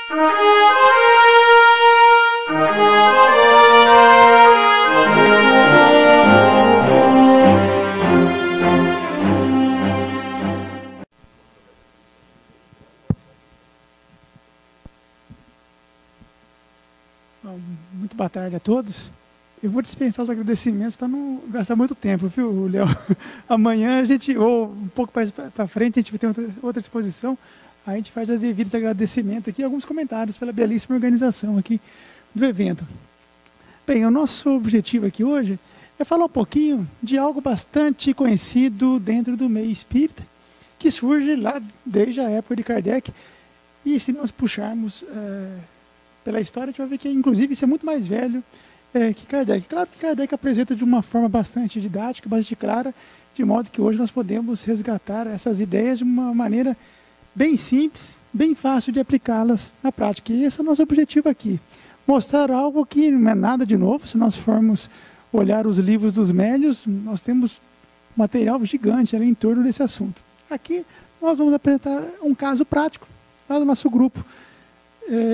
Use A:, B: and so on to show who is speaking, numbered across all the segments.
A: Muito boa tarde a todos. Eu vou dispensar os agradecimentos para não gastar muito tempo, viu, Léo? Amanhã a gente, ou um pouco para frente, a gente vai ter outra exposição. A gente faz os devidos agradecimentos aqui, alguns comentários pela belíssima organização aqui do evento. Bem, o nosso objetivo aqui hoje é falar um pouquinho de algo bastante conhecido dentro do meio espírita, que surge lá desde a época de Kardec. E se nós puxarmos pela história, a gente vai ver que, inclusive, isso é muito mais velho que Kardec. Claro que Kardec apresenta de uma forma bastante didática, bastante clara, de modo que hoje nós podemos resgatar essas ideias de uma maneira bem simples, bem fácil de aplicá-las na prática. E esse é o nosso objetivo aqui. Mostrar algo que não é nada de novo. Se nós formos olhar os livros dos médiuns, nós temos material gigante ali em torno desse assunto. Aqui nós vamos apresentar um caso prático lá do nosso grupo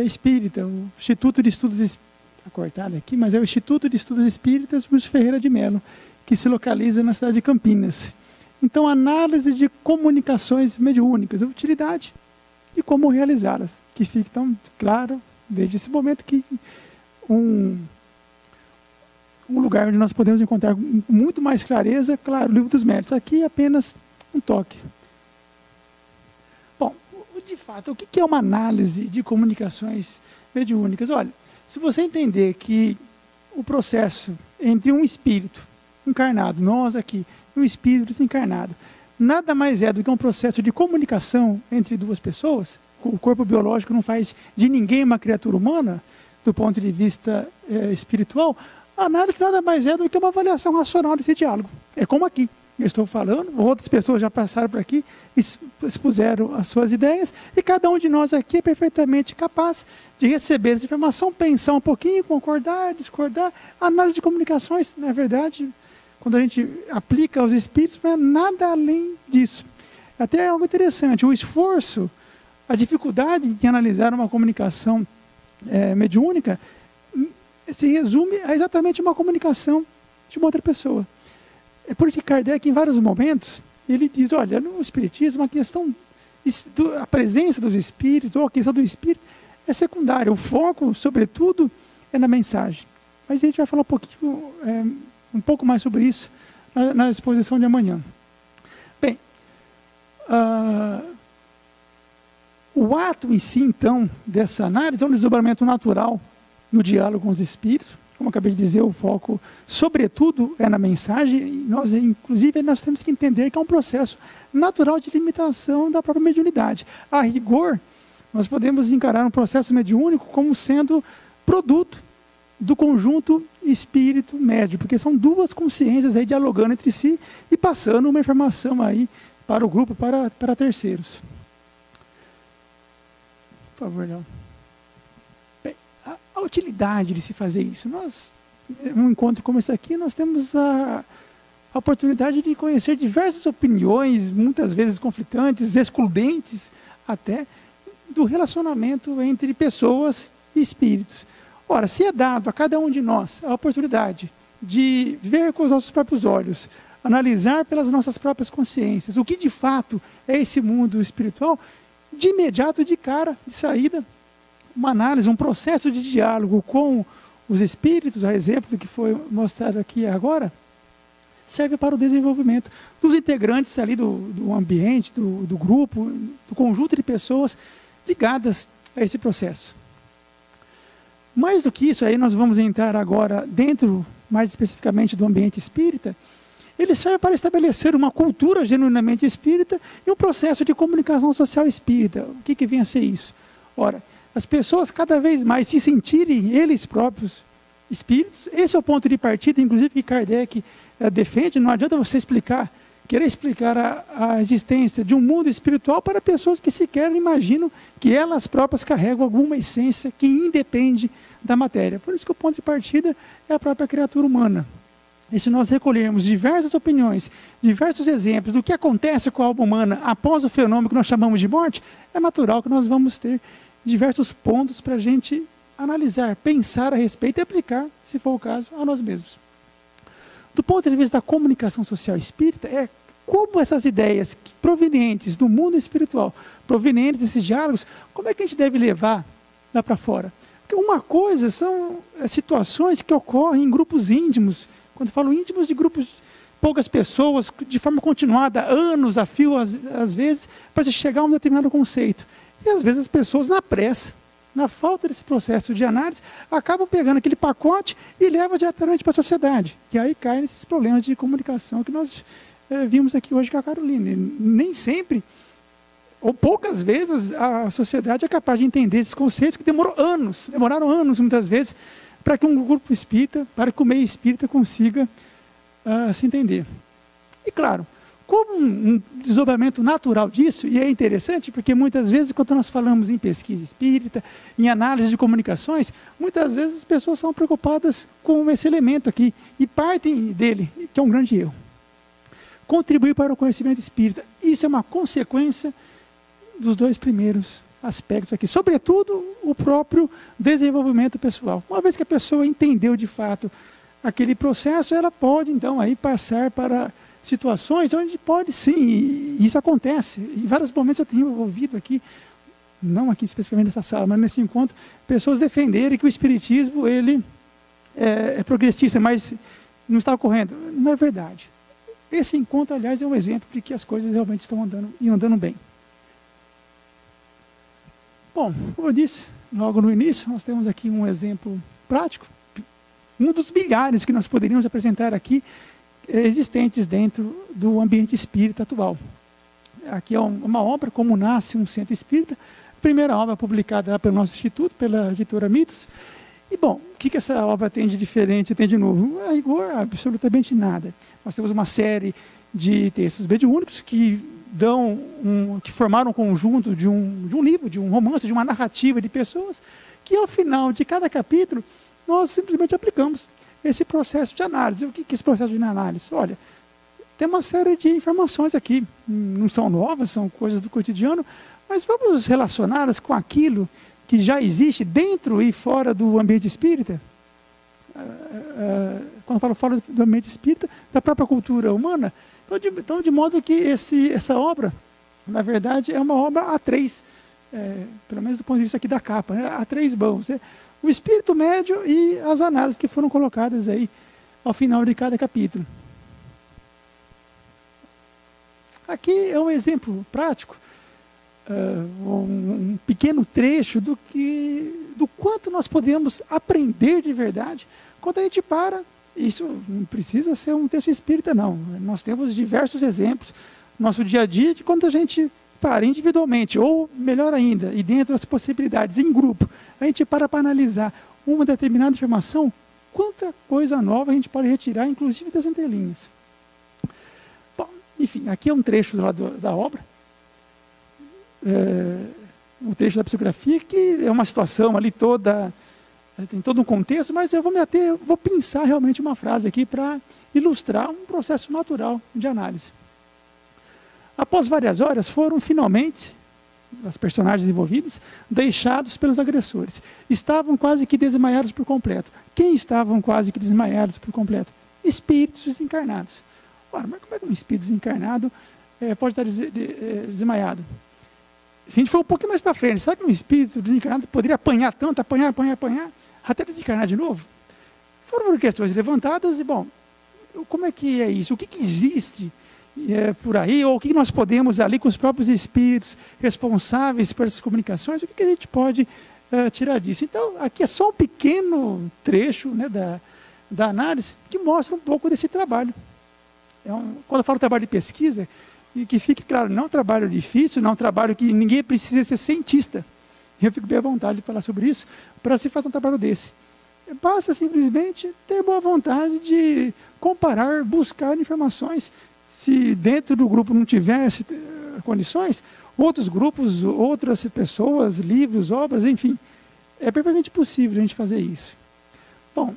A: espírita, o Instituto de Estudos Espíritas. Está cortado aqui, mas é o Instituto de Estudos Espíritas Luiz Ferreira de Mello, que se localiza na cidade de Campinas. Então, análise de comunicações mediúnicas, a utilidade e como realizá-las, que fique tão claro desde esse momento que um lugar onde nós podemos encontrar com muito mais clareza, claro, o Livro dos Médiuns. Aqui é apenas um toque. Bom, de fato, o que é uma análise de comunicações mediúnicas? Olha, se você entender que o processo entre um espírito encarnado, nós aqui, e um espírito desencarnado, nada mais é do que um processo de comunicação entre duas pessoas. O corpo biológico não faz de ninguém uma criatura humana, do ponto de vista espiritual. A análise nada mais é do que uma avaliação racional desse diálogo. É como aqui. Eu estou falando, outras pessoas já passaram por aqui, expuseram as suas ideias, e cada um de nós aqui é perfeitamente capaz de receber essa informação, pensar um pouquinho, concordar, discordar. A análise de comunicações, na verdade, quando a gente aplica aos espíritos, não é nada além disso. Até é algo interessante, o esforço, a dificuldade de analisar uma comunicação mediúnica se resume a exatamente uma comunicação de uma outra pessoa. É por isso que Kardec, em vários momentos, ele diz, olha, no Espiritismo, a questão, a presença dos espíritos, ou a questão do espírito, é secundária. O foco, sobretudo, é na mensagem. Mas a gente vai falar um pouco mais sobre isso na exposição de amanhã. Bem, o ato em si, então, dessa análise é um desdobramento natural no diálogo com os espíritos. Como eu acabei de dizer, o foco, sobretudo, é na mensagem. Inclusive, nós temos que entender que é um processo natural de limitação da própria mediunidade. A rigor, nós podemos encarar um processo mediúnico como sendo produto do conjunto espírito-médio, porque são duas consciências aí dialogando entre si e passando uma informação aí para o grupo, para terceiros. Por favor, Léo. A utilidade de se fazer isso. Num encontro como esse aqui, nós temos a oportunidade de conhecer diversas opiniões, muitas vezes conflitantes, excludentes até, do relacionamento entre pessoas e espíritos. Ora, se é dado a cada um de nós a oportunidade de ver com os nossos próprios olhos, analisar pelas nossas próprias consciências o que de fato é esse mundo espiritual, de imediato, de cara, de saída, uma análise, um processo de diálogo com os espíritos, a exemplo do que foi mostrado aqui agora, serve para o desenvolvimento dos integrantes ali do ambiente, do grupo, do conjunto de pessoas ligadas a esse processo. Mais do que isso, aí nós vamos entrar agora dentro, mais especificamente, do ambiente espírita. Ele serve para estabelecer uma cultura genuinamente espírita e um processo de comunicação social espírita. O que vem a ser isso? Ora, as pessoas cada vez mais se sentirem eles próprios espíritos. Esse é o ponto de partida, inclusive, que Kardec defende. Não adianta você querer explicar a existência de um mundo espiritual para pessoas que sequer imaginam que elas próprias carregam alguma essência que independe da matéria. Por isso que o ponto de partida é a própria criatura humana. E se nós recolhermos diversas opiniões, diversos exemplos do que acontece com a alma humana após o fenômeno que nós chamamos de morte, é natural que nós vamos ter diversos pontos para a gente analisar, pensar a respeito e aplicar, se for o caso, a nós mesmos. Do ponto de vista da comunicação social espírita, é como essas ideias provenientes do mundo espiritual, provenientes desses diálogos, como é que a gente deve levar lá para fora? Porque uma coisa são situações que ocorrem em grupos íntimos, quando eu falo íntimos, de grupos de poucas pessoas, de forma continuada, anos a fio, às vezes, para se chegar a um determinado conceito. E às vezes as pessoas, na pressa, na falta desse processo de análise, acabam pegando aquele pacote e levam diretamente para a sociedade. E aí cai nesses problemas de comunicação que nós vimos aqui hoje com a Caroline. Nem sempre, ou poucas vezes, a sociedade é capaz de entender esses conceitos que demoraram anos muitas vezes, para que um grupo espírita, para que o meio espírita consiga se entender. E claro, como um desdobramento natural disso, e é interessante porque muitas vezes quando nós falamos em pesquisa espírita, em análise de comunicações, muitas vezes as pessoas são preocupadas com esse elemento aqui e partem dele, que é um grande erro. Contribuir para o conhecimento espírita, isso é uma consequência dos dois primeiros aspectos aqui, sobretudo o próprio desenvolvimento pessoal. Uma vez que a pessoa entendeu de fato aquele processo, ela pode então aí passar para situações onde pode sim, e isso acontece. Em vários momentos eu tenho ouvido aqui, não aqui especificamente nessa sala, mas nesse encontro, pessoas defenderem que o espiritismo ele é progressista, mas não está ocorrendo. Não é verdade. Esse encontro, aliás, é um exemplo de que as coisas realmente estão andando bem. Bom, como eu disse, logo no início, nós temos aqui um exemplo prático, um dos milhares que nós poderíamos apresentar aqui, existentes dentro do ambiente espírita atual. Aqui é uma obra, Como Nasce um Centro Espírita, primeira obra publicada pelo nosso instituto, pela editora Mitos. E bom, o que essa obra tem de diferente, tem de novo? A rigor, absolutamente nada. Nós temos uma série de textos mediúnicos que formaram um conjunto de um livro, de um romance, de uma narrativa de pessoas, que ao final de cada capítulo, nós simplesmente aplicamos esse processo de análise. O que é esse processo de análise? Olha, tem uma série de informações aqui, não são novas, são coisas do cotidiano, mas vamos relacioná-las com aquilo que já existe dentro e fora do ambiente espírita. Quando eu falo fora do ambiente espírita, da própria cultura humana. Então, de modo que essa obra, na verdade, é uma obra a três, pelo menos do ponto de vista aqui da capa, né? A três mãos. O espírito médio e as análises que foram colocadas aí ao final de cada capítulo. Aqui é um exemplo prático, um pequeno trecho do quanto nós podemos aprender de verdade quando a gente para. Isso não precisa ser um texto espírita, não. Nós temos diversos exemplos no nosso dia a dia de quando a gente para individualmente, ou melhor ainda, e dentro das possibilidades, em grupo, a gente para analisar uma determinada informação, quanta coisa nova a gente pode retirar, inclusive das entrelinhas. Bom, enfim, aqui é um trecho da obra, um trecho da psicografia, que é uma situação ali toda, tem todo um contexto, mas eu vou pensar realmente uma frase aqui para ilustrar um processo natural de análise. Após várias horas, foram finalmente, os personagens envolvidos, deixados pelos agressores. Estavam quase que desmaiados por completo. Quem estavam quase que desmaiados por completo? Espíritos desencarnados. Ora, mas como é que um espírito desencarnado pode estar desmaiado? Se a gente for um pouquinho mais para frente, sabe que um espírito desencarnado poderia apanhar tanto, apanhar, até desencarnar de novo? Foram questões levantadas e, bom, como é que é isso? O que existe por aí? Ou o que nós podemos ali com os próprios espíritos responsáveis por essas comunicações? O que a gente pode tirar disso? Então, aqui é só um pequeno trecho, né, da análise que mostra um pouco desse trabalho. Quando eu falo trabalho de pesquisa, e que fique claro, não é um trabalho difícil, não é um trabalho que ninguém precisa ser cientista. Eu fico bem à vontade de falar sobre isso, para se fazer um trabalho desse. Basta simplesmente ter boa vontade de comparar, buscar informações. Se dentro do grupo não tiver condições, outros grupos, outras pessoas, livros, obras, enfim, é perfeitamente possível a gente fazer isso. Bom,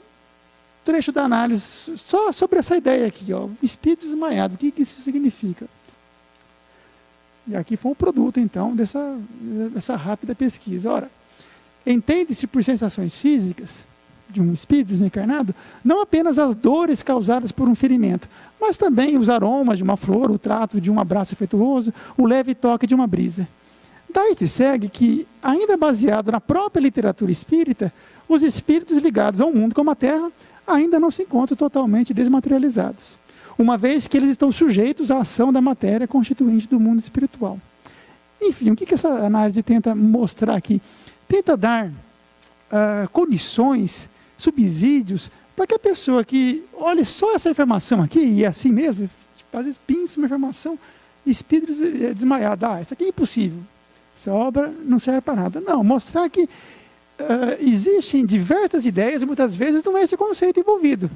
A: trecho da análise, só sobre essa ideia aqui, ó, espírito desmaiado, o que isso significa? E aqui foi um produto, então, dessa rápida pesquisa. Ora, Entende-se por sensações físicas de um espírito desencarnado, não apenas as dores causadas por um ferimento, mas também os aromas de uma flor, o trato de um abraço afetuoso, o leve toque de uma brisa. Daí se segue que, ainda baseado na própria literatura espírita, os espíritos ligados ao mundo como a Terra ainda não se encontram totalmente desmaterializados, uma vez que eles estão sujeitos à ação da matéria constituinte do mundo espiritual. Enfim, o que essa análise tenta mostrar aqui? Tenta dar condições, subsídios, para que a pessoa que olhe só essa informação aqui, e é assim mesmo, às vezes pinça uma informação, espírito desmaiado, isso aqui é impossível, essa obra não serve para nada. Não, mostrar que existem diversas ideias e muitas vezes não é esse conceito envolvido,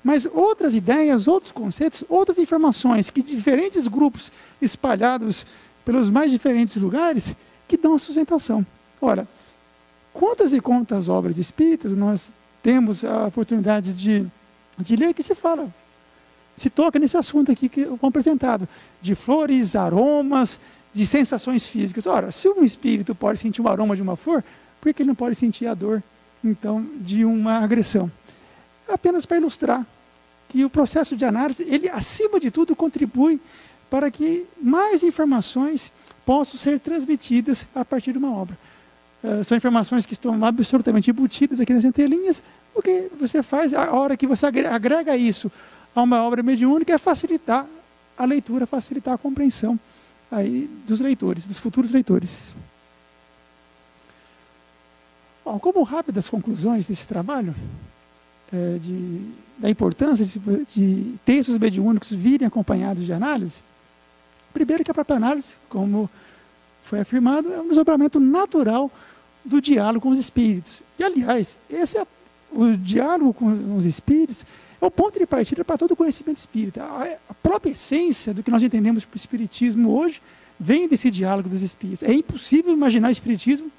A: mas outras ideias, outros conceitos, outras informações que diferentes grupos espalhados pelos mais diferentes lugares que dão a sustentação. Ora, quantas e quantas obras espíritas nós temos a oportunidade de ler que se toca nesse assunto aqui que eu apresentado, de flores, aromas, de sensações físicas. Ora, se um espírito pode sentir o aroma de uma flor, por que ele não pode sentir a dor, então, de uma agressão? Apenas para ilustrar que o processo de análise, ele, acima de tudo, contribui para que mais informações possam ser transmitidas a partir de uma obra. São informações que estão absolutamente embutidas aqui nas entrelinhas. O que você faz, a hora que você agrega isso a uma obra mediúnica, é facilitar a leitura, facilitar a compreensão aí dos leitores, dos futuros leitores. Bom, como rápidas conclusões desse trabalho, da importância de textos mediúnicos virem acompanhados de análise, primeiro que a própria análise, como foi afirmado, é um desdobramento natural do diálogo com os espíritos. E, aliás, o diálogo com os espíritos é o ponto de partida para todo o conhecimento espírita. A própria essência do que nós entendemos por espiritismo hoje vem desse diálogo dos espíritos. É impossível imaginar o espiritismo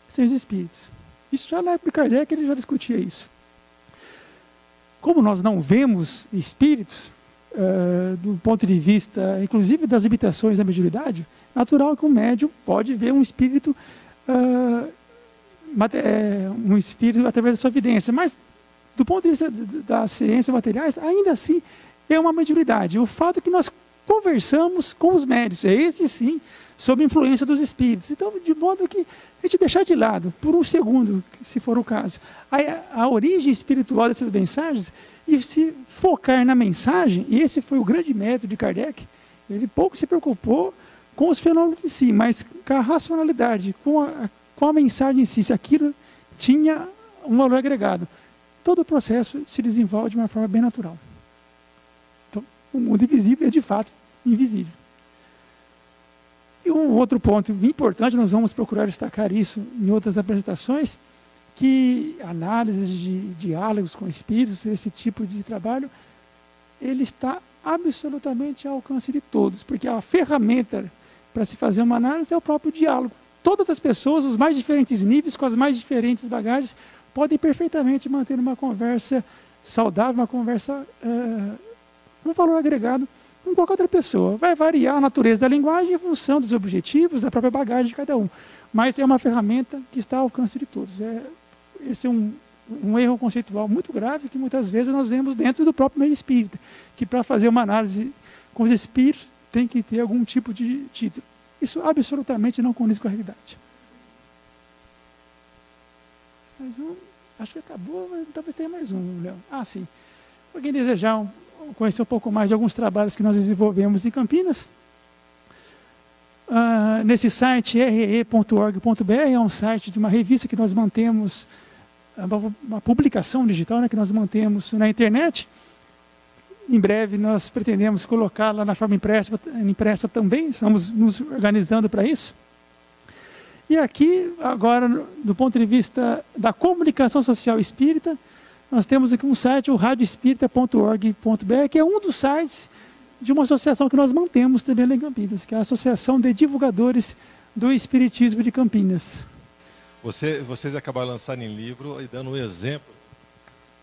A: sem os espíritos. Isso já na época de Kardec ele já discutia isso. Como nós não vemos espíritos, do ponto de vista, inclusive das limitações da mediunidade, natural que um médium pode ver um espírito através da sua evidência, mas do ponto de vista das ciências materiais, ainda assim é uma mediunidade. O fato é que nós conversamos com os médios, esse sim, sob influência dos espíritos. Então, de modo que a gente deixar de lado, por um segundo, se for o caso, a origem espiritual dessas mensagens e se focar na mensagem, e esse foi o grande método de Kardec, ele pouco se preocupou com os fenômenos em si, mas com a racionalidade, com a mensagem em si, se aquilo tinha um valor agregado. Todo o processo se desenvolve de uma forma bem natural. Então, o mundo invisível é de fato invisível. E um outro ponto importante, nós vamos procurar destacar isso em outras apresentações, que análises de diálogos com espíritos, esse tipo de trabalho, ele está absolutamente ao alcance de todos, porque a ferramenta para se fazer uma análise é o próprio diálogo. Todas as pessoas, os mais diferentes níveis, com as mais diferentes bagagens, podem perfeitamente manter uma conversa saudável, uma conversa com valor agregado com qualquer outra pessoa. Vai variar a natureza da linguagem em função dos objetivos, da própria bagagem de cada um. Mas é uma ferramenta que está ao alcance de todos. Esse é um erro conceitual muito grave que muitas vezes nós vemos dentro do próprio meio espírita, que para fazer uma análise com os espíritos tem que ter algum tipo de título. Isso absolutamente não condiz com a realidade. Mais um, acho que acabou, mas talvez tenha mais um, Léo. Sim. Alguém desejar conhecer um pouco mais de alguns trabalhos que nós desenvolvemos em Campinas? Nesse site ree.org.br, é um site de uma revista que nós mantemos, uma publicação digital, que nós mantemos na internet. Em breve nós pretendemos colocá-la na forma impressa também, estamos nos organizando para isso. E aqui, agora, do ponto de vista da comunicação social espírita, nós temos aqui um site, o radioespírita.org.br, que é um dos sites de uma associação que nós mantemos também lá em Campinas, que é a Associação de Divulgadores do Espiritismo de Campinas.
B: Vocês acabaram lançando em livro e dando um exemplo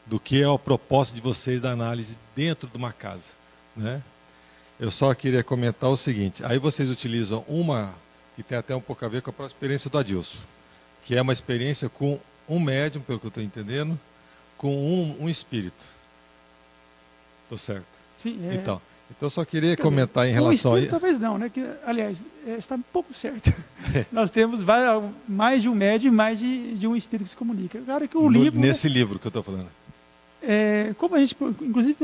B: do que é o propósito de vocês da análise dentro de uma casa, né? Eu só queria comentar o seguinte, aí vocês utilizam uma que tem até um pouco a ver com a própria experiência do Adilson, que é uma experiência com um médium, pelo que eu estou entendendo, com um espírito. Estou certo?
A: Sim,
B: Então, eu só queria comentar em relação
A: a... talvez não, né? Que, aliás, está um pouco certo. Nós temos mais de um médium e mais de um espírito que se comunica. Claro que
B: nesse livro que eu estou falando.
A: Como a gente, inclusive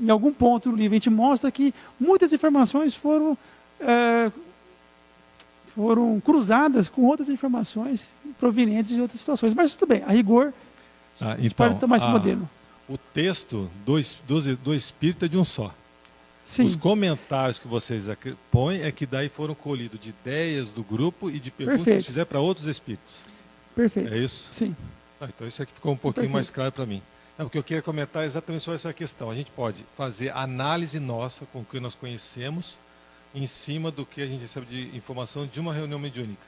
A: em algum ponto do livro, a gente mostra que muitas informações foram cruzadas com outras informações provenientes de outras situações. Mas tudo bem, a rigor, a gente pode tomar esse modelo.
B: O texto do Espírito é de um só.
A: Sim.
B: Os comentários que vocês põem é que daí foram colhidos de ideias do grupo e de perguntas que fizeram para outros espíritos.
A: Perfeito.
B: É isso?
A: Sim.
B: Então isso aqui ficou um pouquinho mais claro para mim. O que eu queria comentar é exatamente sobre essa questão. A gente pode fazer análise nossa com o que nós conhecemos em cima do que a gente recebe de informação de uma reunião mediúnica,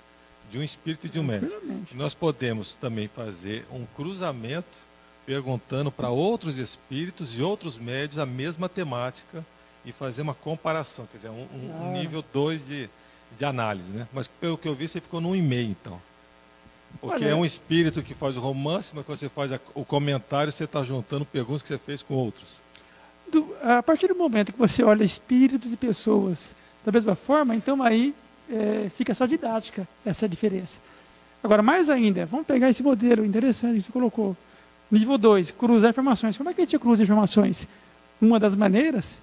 B: de um espírito e de um médium. Nós podemos também fazer um cruzamento perguntando para outros espíritos e outros médios a mesma temática e fazer uma comparação, quer dizer, um nível 2 de análise, né? Mas pelo que eu vi, você ficou no 1,5 então. Porque é um espírito que faz o romance, mas quando você faz o comentário, você está juntando perguntas que você fez com outros.
A: A partir do momento que você olha espíritos e pessoas da mesma forma, então aí fica só didática essa diferença. Agora, mais ainda, vamos pegar esse modelo interessante que você colocou. Nível 2, cruzar informações. Como é que a gente cruza informações? Uma das maneiras,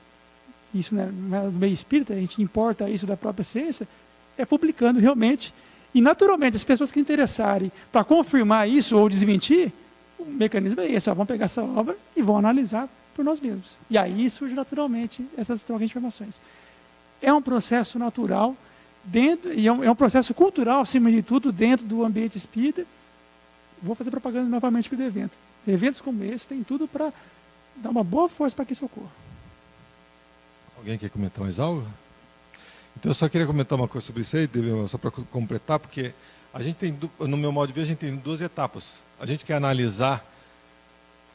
A: isso não é do meio espírita, a gente importa isso da própria ciência, é publicando realmente. E, naturalmente, as pessoas que se interessarem para confirmar isso ou desmentir, o mecanismo é esse. Vão pegar essa obra e vão analisar por nós mesmos. E aí surge naturalmente essas trocas de informações. É um processo natural, e é um processo cultural, acima de tudo, dentro do ambiente espírita. Vou fazer propaganda novamente aqui do evento. Eventos como esse têm tudo para dar uma boa força para que isso ocorra.
B: Alguém quer comentar mais algo? Então, eu só queria comentar uma coisa sobre isso aí, só para completar, porque a gente tem, no meu modo de ver, a gente tem 2 etapas. A gente quer analisar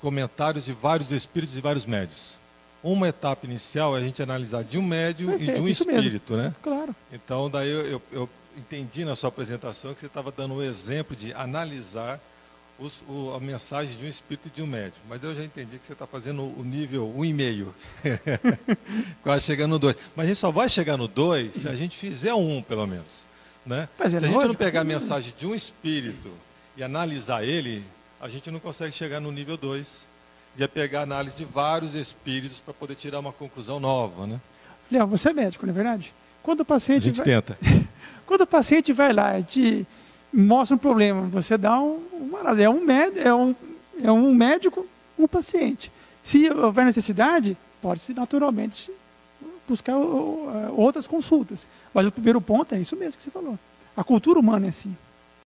B: comentários de vários espíritos e vários médios. Uma etapa inicial é a gente analisar de um médium e de um espírito,
A: mesmo.
B: Né?
A: Claro.
B: Então, daí eu entendi na sua apresentação que você estava dando um exemplo de analisar a mensagem de um espírito e de um médium. Mas eu já entendi que você está fazendo o nível 1,5. Quase chegando no 2. Mas a gente só vai chegar no 2 se a gente fizer um, pelo menos. Né? Se a gente não pegar a mensagem de um espírito e analisar ele, a gente não consegue chegar no nível 2. De pegar a análise de vários espíritos para poder tirar uma conclusão nova. Né?
A: Léo, você é médico, não é verdade? Quando o paciente
B: tenta.
A: Quando o paciente vai lá e te mostra um problema, você dá uma análise. É um médico, um paciente. Se houver necessidade, pode-se naturalmente buscar outras consultas. Mas o primeiro ponto é isso mesmo que você falou. A cultura humana é assim.